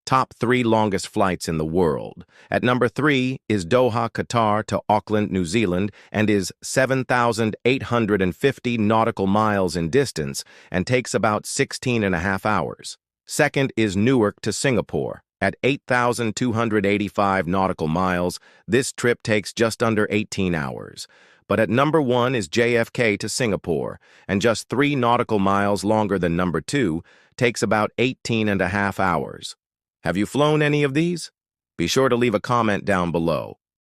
Top 3 longest flights in the world. At number 3 is Doha, Qatar to Auckland, New Zealand, and is 7,850 nautical miles in distance and takes about 16 and a half hours. Second is Newark to Singapore. At 8,285 nautical miles, this trip takes just under 18 hours. But at number 1 is JFK to Singapore, and just 3 nautical miles longer than number 2, takes about 18 and a half hours. Have you flown any of these? Be sure to leave a comment down below.